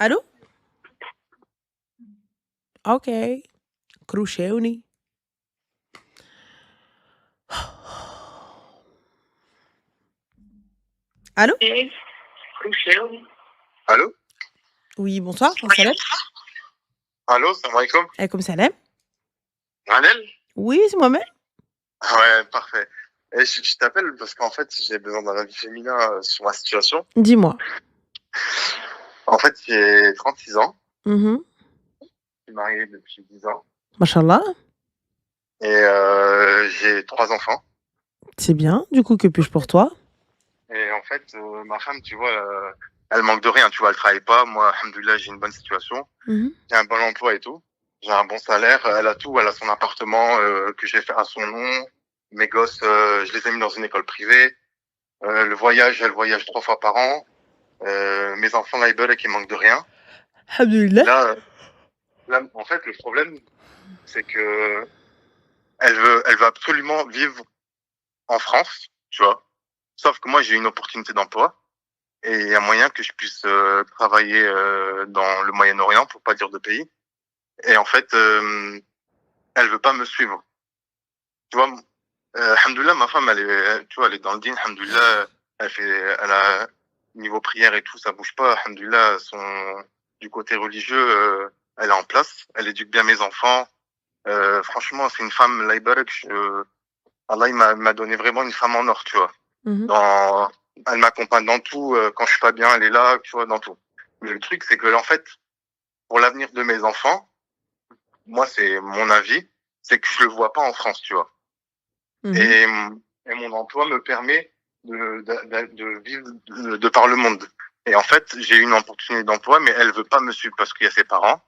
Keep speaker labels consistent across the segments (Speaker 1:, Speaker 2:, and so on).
Speaker 1: Allô? Okay, crucevni. Allô?
Speaker 2: Allô?
Speaker 1: Oui, bonsoir, salam.
Speaker 2: Allô, salam alaikum.
Speaker 1: Alaykoum salam.
Speaker 2: Manel?
Speaker 1: Oui, c'est moi-même.
Speaker 2: Ouais, parfait. Et je t'appelle parce qu'en fait, j'ai besoin d'un avis féminin sur ma situation.
Speaker 1: Dis-moi.
Speaker 2: En fait, j'ai 36 ans.
Speaker 1: Mhm.
Speaker 2: Je suis marié depuis 10 ans.
Speaker 1: Mashallah.
Speaker 2: Et j'ai 3 enfants.
Speaker 1: C'est bien. Du coup, que puis-je pour toi?
Speaker 2: Et en fait, ma femme, tu vois, elle manque de rien. Tu vois, elle travaille pas. Moi, alhamdoulilah, j'ai une bonne situation.
Speaker 1: Mhm.
Speaker 2: J'ai un bon emploi et tout. J'ai un bon salaire. Elle a tout. Elle a son appartement que j'ai fait à son nom. Mes gosses, je les ai mis dans une école privée. Le voyage, elle voyage 3 fois par an. Mes enfants, là, ils veulent qu'ils manquent de rien.
Speaker 1: Alhamdulillah.
Speaker 2: Là, en fait, le problème, c'est que elle veut absolument vivre en France, tu vois. Sauf que moi, j'ai une opportunité d'emploi et il y a moyen que je puisse travailler dans le Moyen-Orient, pour pas dire de pays. Et en fait, elle veut pas me suivre. Tu vois, alhamdoulilah, ma femme, tu vois, elle est dans le din, alhamdoulilah, elle a, niveau prière et tout, ça bouge pas, alhamdoulilah, du côté religieux, elle est en place, elle éduque bien mes enfants. Franchement, c'est une femme, Allah Ibarak, Allah, il m'a donné vraiment une femme en or, tu vois.
Speaker 1: Mhm.
Speaker 2: Elle m'accompagne dans tout, quand je suis pas bien, elle est là, tu vois, dans tout. Mais le truc, c'est que, en fait, pour l'avenir de mes enfants, moi, c'est mon avis, c'est que je le vois pas en France, tu vois.
Speaker 1: Mhm.
Speaker 2: Et mon emploi me permet de vivre de par le monde. Et en fait, j'ai eu une opportunité d'emploi, mais elle veut pas me suivre parce qu'il y a ses parents.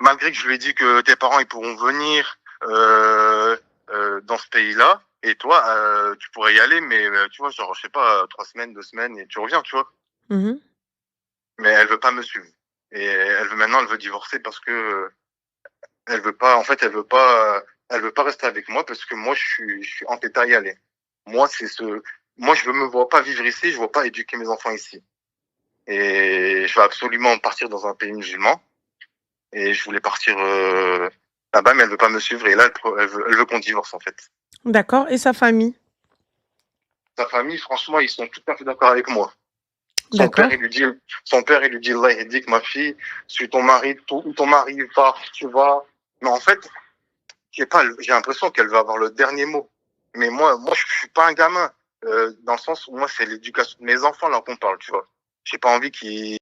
Speaker 2: Malgré que je lui ai dit que tes parents, ils pourront venir dans ce pays-là, et toi, tu pourrais y aller, mais tu vois, genre, je sais pas, 3 semaines, 2 semaines, et tu reviens, tu vois.
Speaker 1: Mhm.
Speaker 2: Mais elle veut pas me suivre. Et elle veut divorcer parce que elle veut pas, en fait, elle veut pas rester avec moi parce que moi, je suis entêté à y aller. Moi, moi, je me vois pas vivre ici, je ne vois pas éduquer mes enfants ici. Et je veux absolument partir dans un pays musulman. Et je voulais partir là-bas, mais elle veut pas me suivre. Et là, elle veut qu'on divorce, en fait.
Speaker 1: D'accord. Et sa famille?
Speaker 2: Sa famille, franchement, ils sont tout à fait d'accord avec moi.
Speaker 1: D'accord.
Speaker 2: Son père, il lui dit, Allah, il dit que ma fille, suis ton mari, où ton mari part, tu vas. Mais en fait, j'ai l'impression qu'elle va avoir le dernier mot. Mais moi, je suis pas un gamin. Dans le sens où moi, c'est l'éducation de mes enfants, là, qu'on parle, tu vois. J'ai pas envie qu'ils